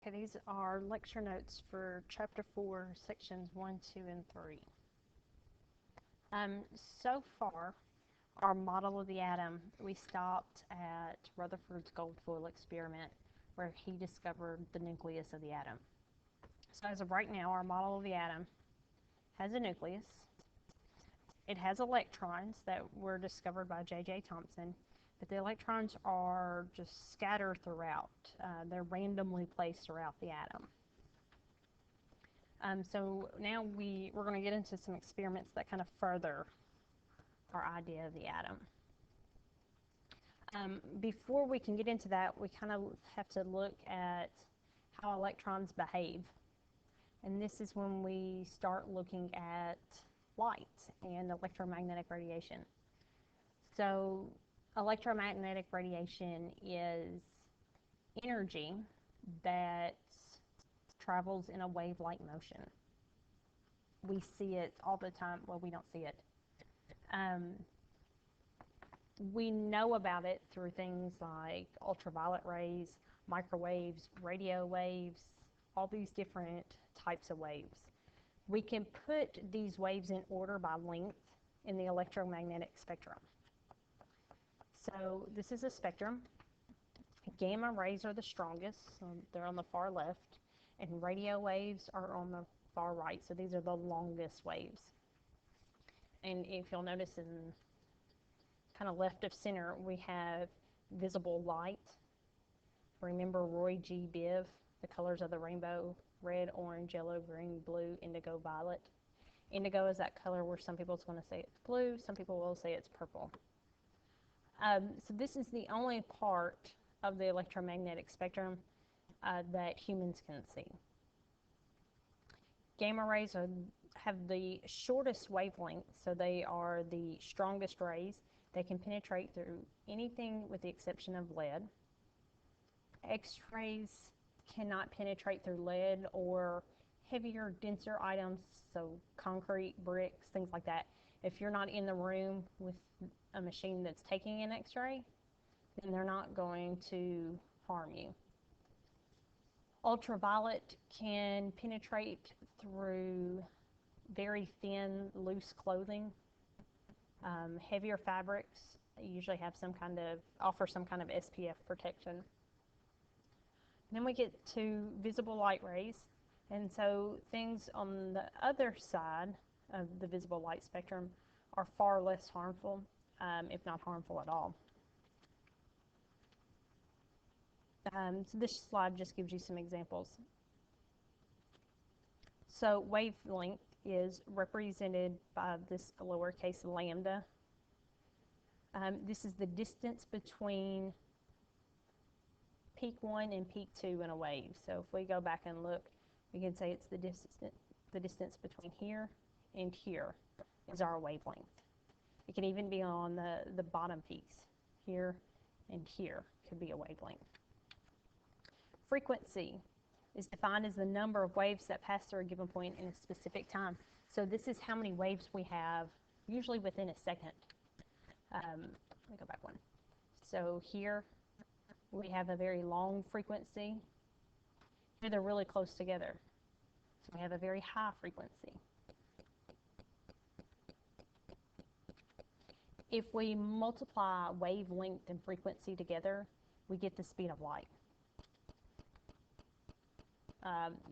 Okay, these are lecture notes for Chapter 4, Sections 1, 2, and 3. So far, our model of the atom, we stopped at Rutherford's gold foil experiment, where he discovered the nucleus of the atom. So as of right now, our model of the atom has a nucleus. It has electrons that were discovered by J.J. Thomson, but the electrons are just scattered throughout. They're randomly placed throughout the atom. So now we're going to get into some experiments that kind of further our idea of the atom. Before we can get into that, we kind of have to look at how electrons behave. And this is when we start looking at light and electromagnetic radiation. So electromagnetic radiation is energy that travels in a wave-like motion. We see it all the time. Well, we don't see it. We know about it through things like ultraviolet rays, microwaves, radio waves, all these different types of waves. We can put these waves in order by length in the electromagnetic spectrum. So this is a spectrum. Gamma rays are the strongest, so they're on the far left, and radio waves are on the far right, so these are the longest waves. And if you'll notice in kind of left of center, we have visible light. Remember Roy G. Biv, the colors of the rainbow: red, orange, yellow, green, blue, indigo, violet. Indigo is that color where some people are going to say it's blue, some people will say it's purple. So this is the only part of the electromagnetic spectrum that humans can see. Gamma rays have the shortest wavelength, so they are the strongest rays. They can penetrate through anything with the exception of lead. X-rays cannot penetrate through lead or heavier, denser items, so concrete, bricks, things like that. If you're not in the room with a machine that's taking an X-ray, then they're not going to harm you. Ultraviolet can penetrate through very thin, loose clothing. Heavier fabrics usually have offer some kind of SPF protection. Then we get to visible light rays, and so things on the other side of the visible light spectrum are far less harmful, if not harmful at all. So this slide just gives you some examples. So wavelength is represented by this lowercase lambda. This is the distance between peak 1 and peak 2 in a wave. So if we go back and look, we can say it's the distance between here and here is our wavelength. It can even be on the bottom peaks. Here and here could be a wavelength. Frequency is defined as the number of waves that pass through a given point in a specific time. So this is how many waves we have, usually within a second. Let me go back one. So here we have a very long frequency. Here they're really close together. So we have a very high frequency. If we multiply wavelength and frequency together, we get the speed of light.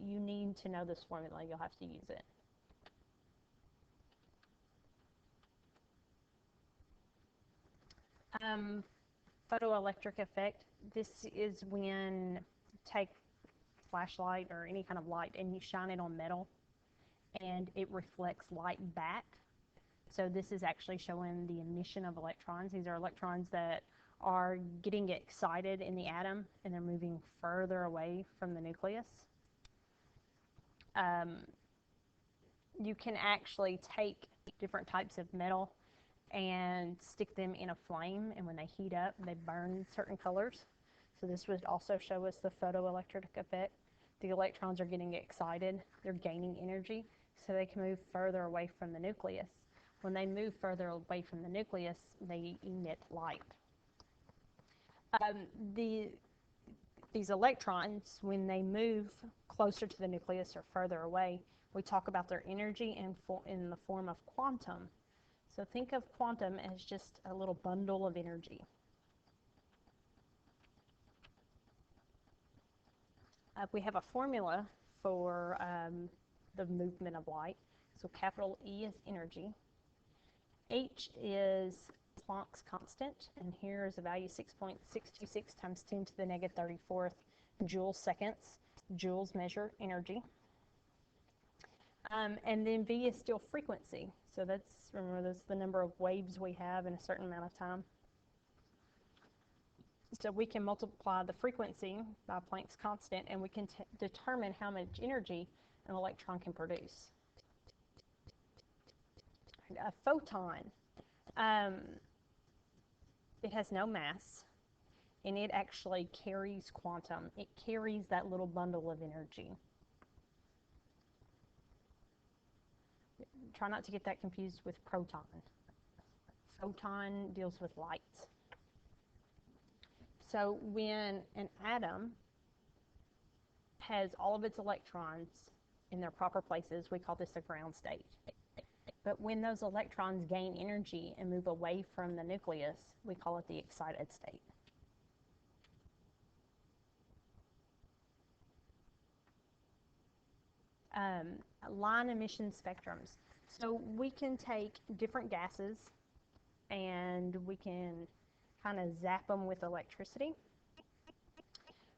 You need to know this formula. You'll have to use it. Photoelectric effect. This is when you take flashlight or any kind of light and you shine it on metal and it reflects light back. So this is actually showing the emission of electrons. These are electrons that are getting excited in the atom and they're moving further away from the nucleus. You can actually take different types of metal and stick them in a flame, and when they heat up, they burn certain colors. So this would also show us the photoelectric effect. The electrons are getting excited, they're gaining energy, so they can move further away from the nucleus. When they move further away from the nucleus, they emit light. The These electrons, when they move closer to the nucleus or further away, we talk about their energy in the form of quantum. So think of quantum as just a little bundle of energy. We have a formula for the movement of light. So capital E is energy. H is Planck's constant, and here is the value 6.626 times 10 to the negative 34th joule seconds. Joules measure energy. And then V is still frequency. So remember, that's the number of waves we have in a certain amount of time. So we can multiply the frequency by Planck's constant, and we can determine how much energy an electron can produce. A photon, it has no mass, and it actually carries quantum. It carries that little bundle of energy. Try not to get that confused with proton. Photon deals with light. So when an atom has all of its electrons in their proper places, we call this a ground state. But when those electrons gain energy and move away from the nucleus, we call it the excited state. Line emission spectrums. So we can take different gases and we can kind of zap them with electricity.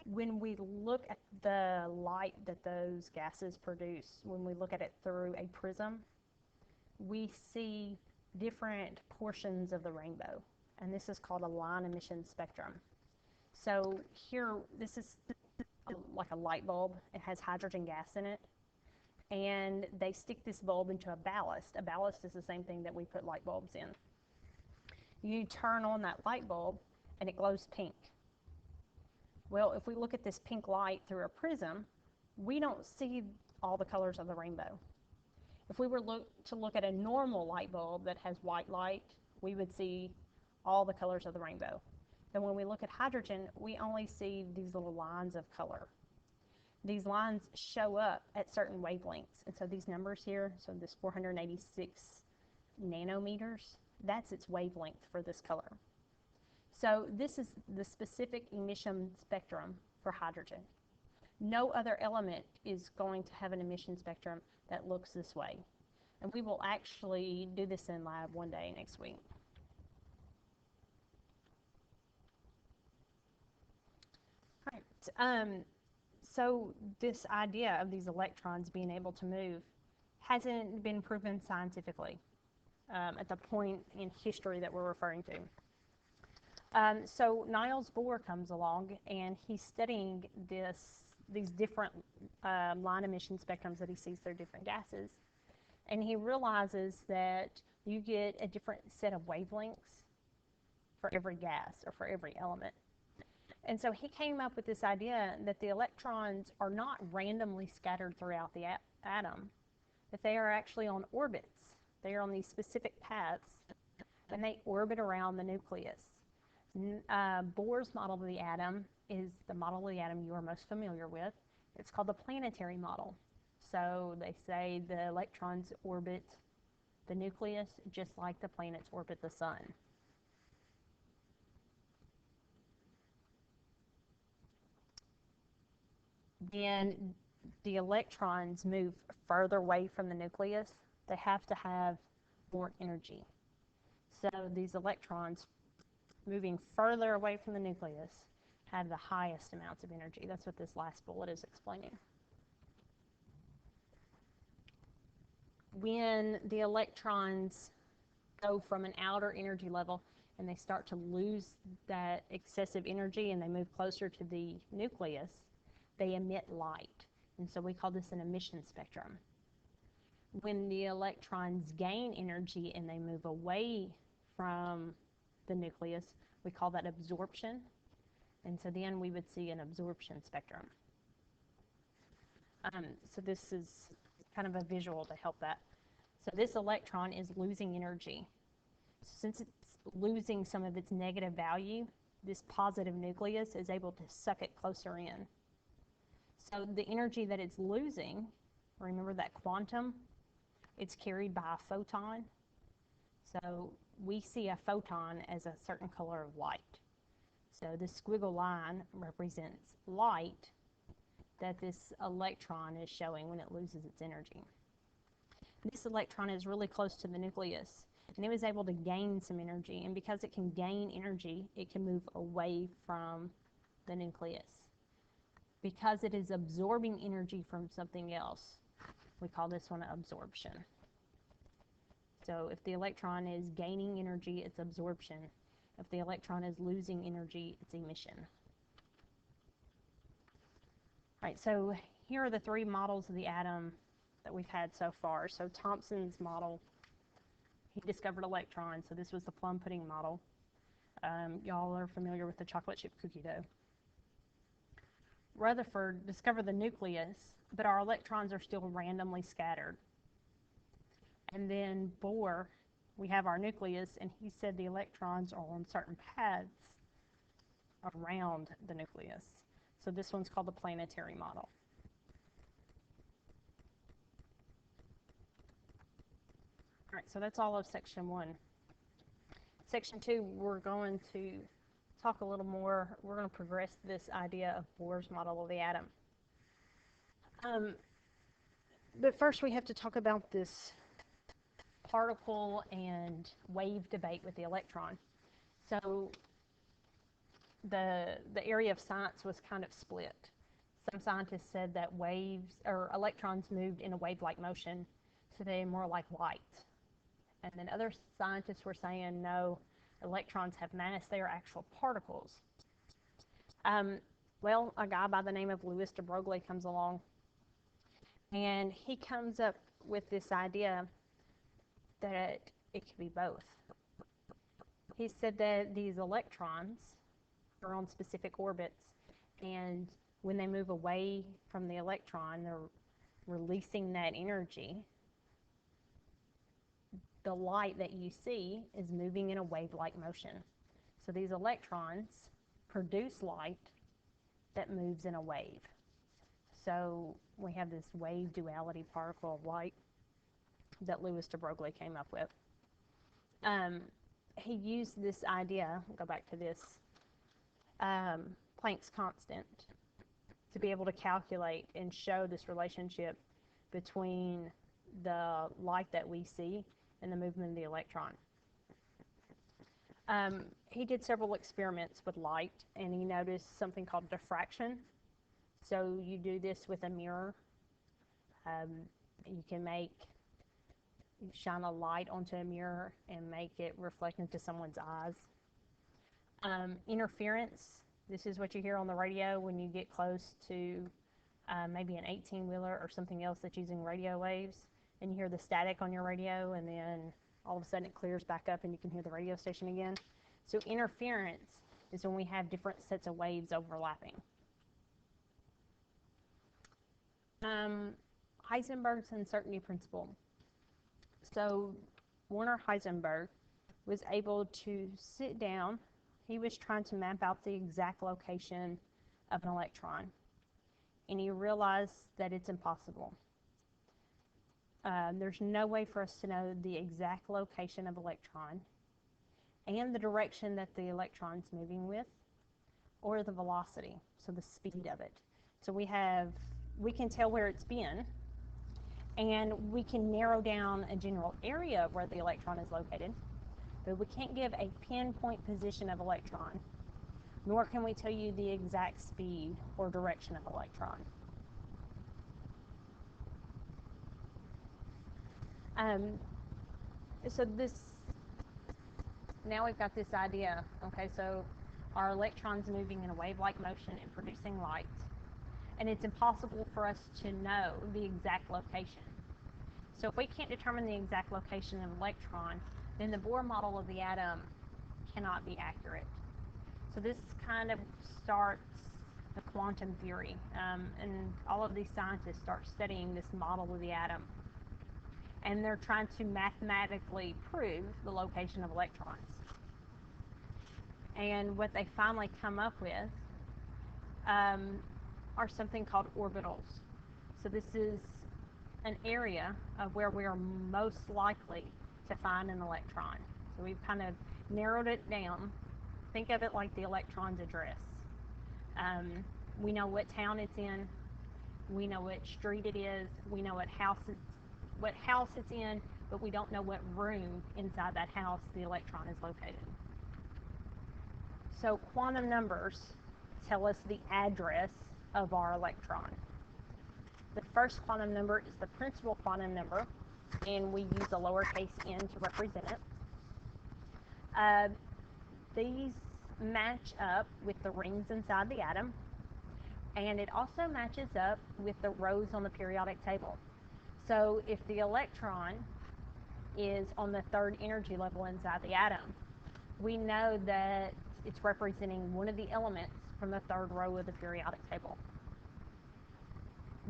When we look at the light that those gases produce, when we look at it through a prism, we see different portions of the rainbow, and this is called a line emission spectrum. So here, this is like a light bulb. It has hydrogen gas in it, and they stick this bulb into a ballast. A ballast is the same thing that we put light bulbs in. You turn on that light bulb, and it glows pink. Well, if we look at this pink light through a prism, we don't see all the colors of the rainbow. If we were to look at a normal light bulb that has white light, we would see all the colors of the rainbow. Then when we look at hydrogen, we only see these little lines of color. These lines show up at certain wavelengths. And so these numbers here, so this 486 nanometers, that's its wavelength for this color. So this is the specific emission spectrum for hydrogen. No other element is going to have an emission spectrum that looks this way. And we will actually do this in lab one day next week. All right. So this idea of these electrons being able to move hasn't been proven scientifically at the point in history that we're referring to. So Niels Bohr comes along, and he's studying these different line emission spectrums that he sees through different gases. And he realizes that you get a different set of wavelengths for every gas or for every element. And so he came up with this idea that the electrons are not randomly scattered throughout the atom, that they are actually on orbits. They are on these specific paths, and they orbit around the nucleus. Bohr's model of the atom is the model of the atom you are most familiar with. It's called the planetary model. So they say the electrons orbit the nucleus just like the planets orbit the sun. Then the electrons move further away from the nucleus. They have to have more energy. So these electrons moving further away from the nucleus have the highest amounts of energy. That's what this last bullet is explaining. When the electrons go from an outer energy level and they start to lose that excessive energy and they move closer to the nucleus, they emit light. And so we call this an emission spectrum. When the electrons gain energy and they move away from the nucleus, we call that absorption. And so then we would see an absorption spectrum. So this is kind of a visual to help that. So this electron is losing energy. Since it's losing some of its negative value, this positive nucleus is able to suck it closer in. So the energy that it's losing, remember that quantum, it's carried by a photon. So we see a photon as a certain color of light. So this squiggle line represents light that this electron is showing when it loses its energy. This electron is really close to the nucleus, and it was able to gain some energy. And because it can gain energy, it can move away from the nucleus. Because it is absorbing energy from something else, we call this one absorption. So if the electron is gaining energy, it's absorption. If the electron is losing energy, it's emission. All right, so here are the three models of the atom that we've had so far. So Thomson's model, he discovered electrons, so this was the plum pudding model. Y'all are familiar with the chocolate chip cookie dough. Rutherford discovered the nucleus, but our electrons are still randomly scattered. And then Bohr, we have our nucleus, and he said the electrons are on certain paths around the nucleus. So this one's called the planetary model. All right, so that's all of section 1. Section 2, we're going to talk a little more. We're going to progress this idea of Bohr's model of the atom. But first we have to talk about this particle and wave debate with the electron. So the area of science was kind of split. Some scientists said that waves or electrons moved in a wave-like motion, so they're more like light. And then other scientists were saying, no, electrons have mass, they are actual particles. Well, a guy by the name of Louis de Broglie comes along, and he comes up with this idea that it could be both. He said that these electrons are on specific orbits, and when they move away from the electron, they're releasing that energy. The light that you see is moving in a wave-like motion. So these electrons produce light that moves in a wave. So we have this wave duality particle of light that Louis de Broglie came up with. He used this idea, we'll go back to this, Planck's constant, to be able to calculate and show this relationship between the light that we see and the movement of the electron. He did several experiments with light, and he noticed something called diffraction. So you do this with a mirror. You can shine a light onto a mirror and make it reflect into someone's eyes. Interference, this is what you hear on the radio when you get close to maybe an 18-wheeler or something else that's using radio waves, and you hear the static on your radio, and then all of a sudden it clears back up and you can hear the radio station again. So interference is when we have different sets of waves overlapping. Heisenberg's uncertainty principle. So Werner Heisenberg was able to sit down. He was trying to map out the exact location of an electron, and he realized that it's impossible. There's no way for us to know the exact location of electron and the direction that the electron's moving with, or the velocity, so the speed of it. So we can tell where it's been, and we can narrow down a general area of where the electron is located, but we can't give a pinpoint position of electron, nor can we tell you the exact speed or direction of electron. So now we've got this idea, okay, so our electron's moving in a wave-like motion and producing light, and it's impossible for us to know the exact location. So if we can't determine the exact location of an electron, then the Bohr model of the atom cannot be accurate. So this kind of starts the quantum theory, and all of these scientists start studying this model of the atom. And they're trying to mathematically prove the location of electrons. And what they finally come up with are something called orbitals. So this is an area of where we are most likely to find an electron. So we've kind of narrowed it down. Think of it like the electron's address. We know what town it's in. We know what street it is. We know what house it's in, but we don't know what room inside that house the electron is located. So quantum numbers tell us the address of our electron. The first quantum number is the principal quantum number, and we use a lowercase n to represent it. These match up with the rings inside the atom, and it also matches up with the rows on the periodic table. So if the electron is on the third energy level inside the atom, we know that it's representing one of the elements from the third row of the periodic table.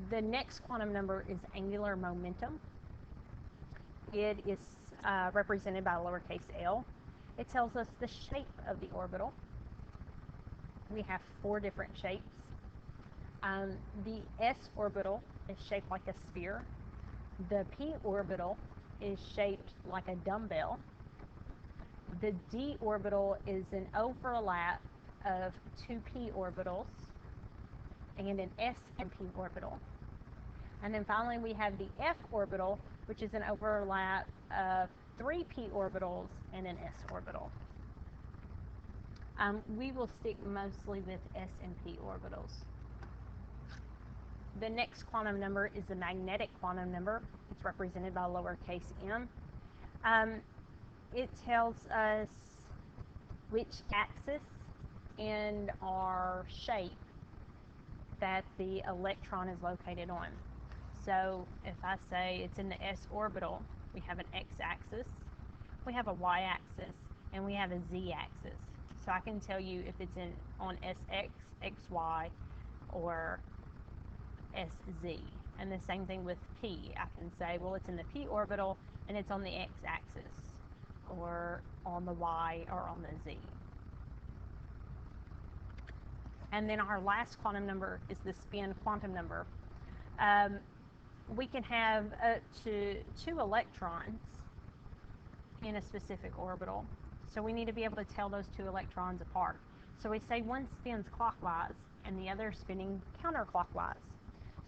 The next quantum number is angular momentum. It is represented by lowercase l. It tells us the shape of the orbital. We have 4 different shapes. The s orbital is shaped like a sphere. The p orbital is shaped like a dumbbell. The d orbital is an overlap of 2 p orbitals and an s and p orbital. And then finally we have the f orbital, which is an overlap of 3 p orbitals and an s orbital. We will stick mostly with s and p orbitals. The next quantum number is the magnetic quantum number. It's represented by lowercase m. It tells us which axis in our shape that the electron is located on. So if I say it's in the s orbital, we have an x-axis, we have a y-axis, and we have a z-axis. So I can tell you if it's on sx, xy, or sz. And the same thing with p. I can say, well, it's in the p orbital, and it's on the x-axis, or on the y, or on the z. And then our last quantum number is the spin quantum number. We can have up to 2 electrons in a specific orbital. So we need to be able to tell those 2 electrons apart. So we say one spins clockwise and the other spinning counterclockwise.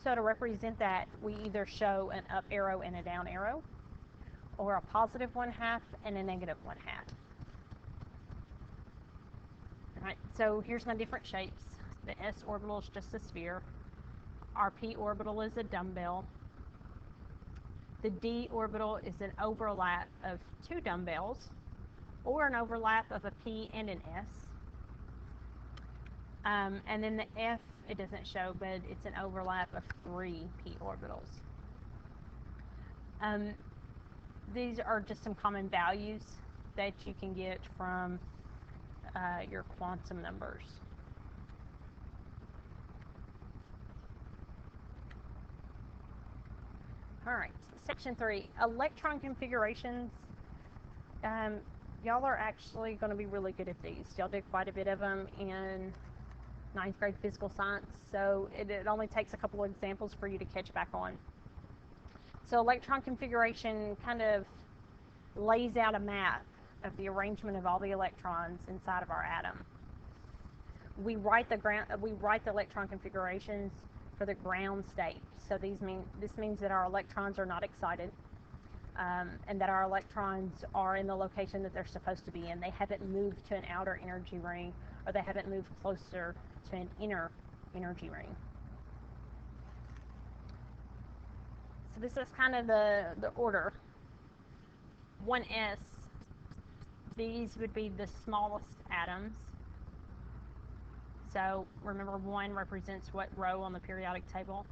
So to represent that, we either show an up arrow and a down arrow, or a positive 1/2 and a negative 1/2. Alright, so here's my different shapes. The s orbital is just a sphere. Our p orbital is a dumbbell. The d orbital is an overlap of 2 dumbbells, or an overlap of a p and an s. And then the f, it doesn't show, but it's an overlap of 3 p orbitals. These are just some common values that you can get from your quantum numbers. All right, section 3, electron configurations. Y'all are actually going to be really good at these. Y'all did quite a bit of them in 9th grade physical science, so it only takes a couple of examples for you to catch back on. So electron configuration kind of lays out a map of the arrangement of all the electrons inside of our atom. We write the electron configurations for the ground state. So this means that our electrons are not excited, and that our electrons are in the location that they're supposed to be in. They haven't moved to an outer energy ring, or they haven't moved closer to an inner energy ring. So this is kind of the order. 1s, these would be the smallest atoms. So remember, 1 represents what row on the periodic table.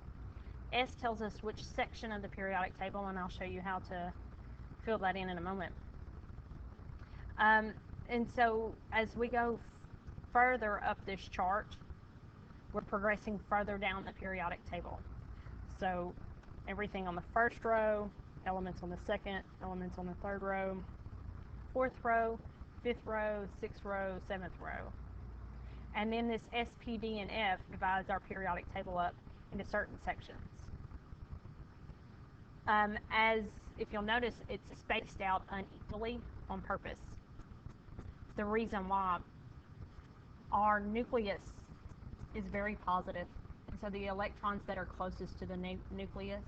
S tells us which section of the periodic table, and I'll show you how to fill that in a moment. And so as we go further up this chart, we're progressing further down the periodic table. So everything on the first row, elements on the second, elements on the third row, fourth row, fifth row, sixth row, seventh row. And then this S, P, D, and F divides our periodic table up into certain sections. As if you'll notice, it's spaced out unequally on purpose. The reason why our nucleus is very positive, and so the electrons that are closest to the nucleus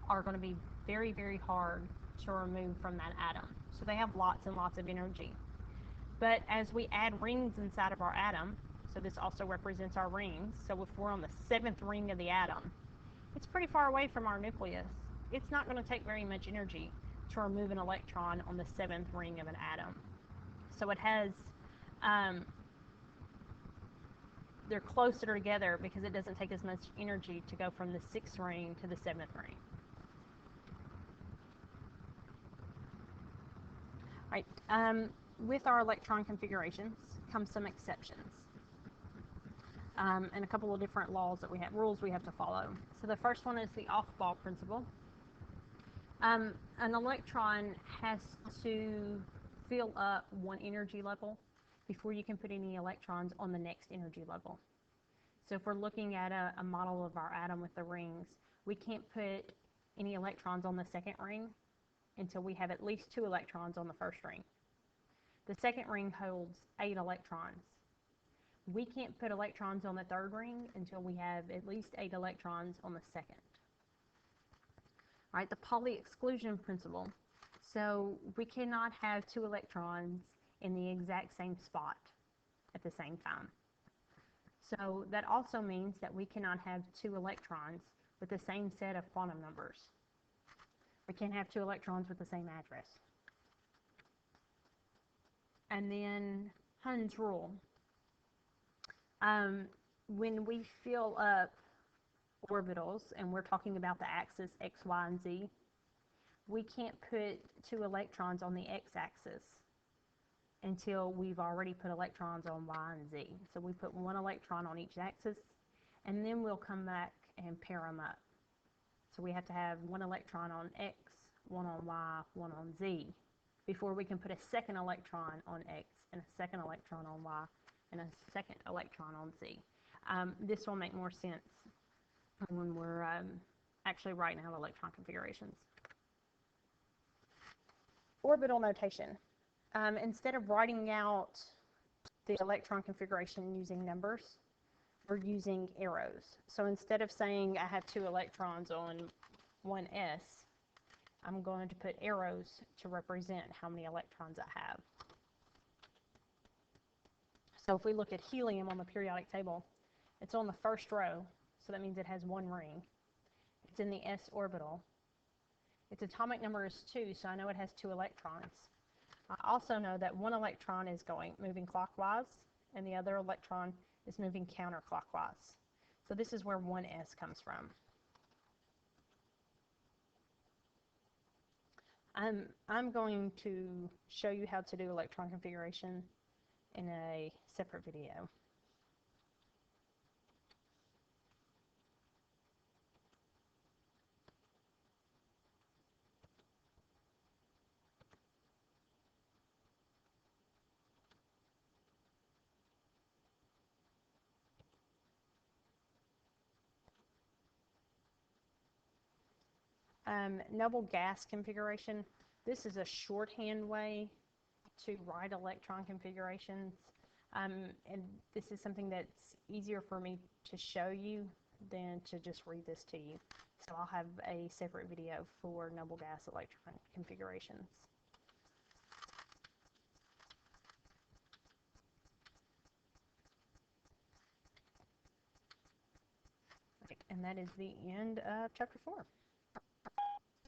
are going to be very, very hard to remove from that atom. So they have lots and lots of energy. But as we add rings inside of our atom, so this also represents our rings, so if we're on the seventh ring of the atom, it's pretty far away from our nucleus. It's not going to take very much energy to remove an electron on the seventh ring of an atom. So it has, they're closer together because it doesn't take as much energy to go from the sixth ring to the seventh ring. All right. With our electron configurations come some exceptions. And a couple of different rules we have to follow. So the first one is the off-ball principle. An electron has to fill up one energy level before you can put any electrons on the next energy level. So if we're looking at a model of our atom with the rings, we can't put any electrons on the second ring until we have at least 2 electrons on the first ring. The second ring holds 8 electrons. We can't put electrons on the third ring until we have at least 8 electrons on the second. All right, the Pauli exclusion principle. So we cannot have 2 electrons in the exact same spot at the same time. So that also means that we cannot have 2 electrons with the same set of quantum numbers. We can't have 2 electrons with the same address. And then Hund's rule. When we fill up orbitals, and we're talking about the axis X, Y, and Z, we can't put 2 electrons on the X-axis until we've already put electrons on Y and Z. So we put 1 electron on each axis, and then we'll come back and pair them up. So we have to have 1 electron on X, 1 on Y, 1 on Z, before we can put a second electron on X, and a second electron on Y, and a second electron on Z. This will make more sense when we're actually writing out electron configurations. Orbital notation. Instead of writing out the electron configuration using numbers, we're using arrows. So instead of saying I have 2 electrons on 1s, I'm going to put arrows to represent how many electrons I have. So if we look at helium on the periodic table, it's on the first row, so that means it has 1 ring. It's in the s orbital. Its atomic number is 2, so I know it has 2 electrons. I also know that 1 electron is moving clockwise, and the other electron is moving counterclockwise. So this is where 1s comes from. I'm going to show you how to do electron configuration in a separate video. Noble gas configuration. This is a shorthand way to write electron configurations, and this is something that's easier for me to show you than to just read this to you. So I'll have a separate video for noble gas electron configurations. And that is the end of chapter 4.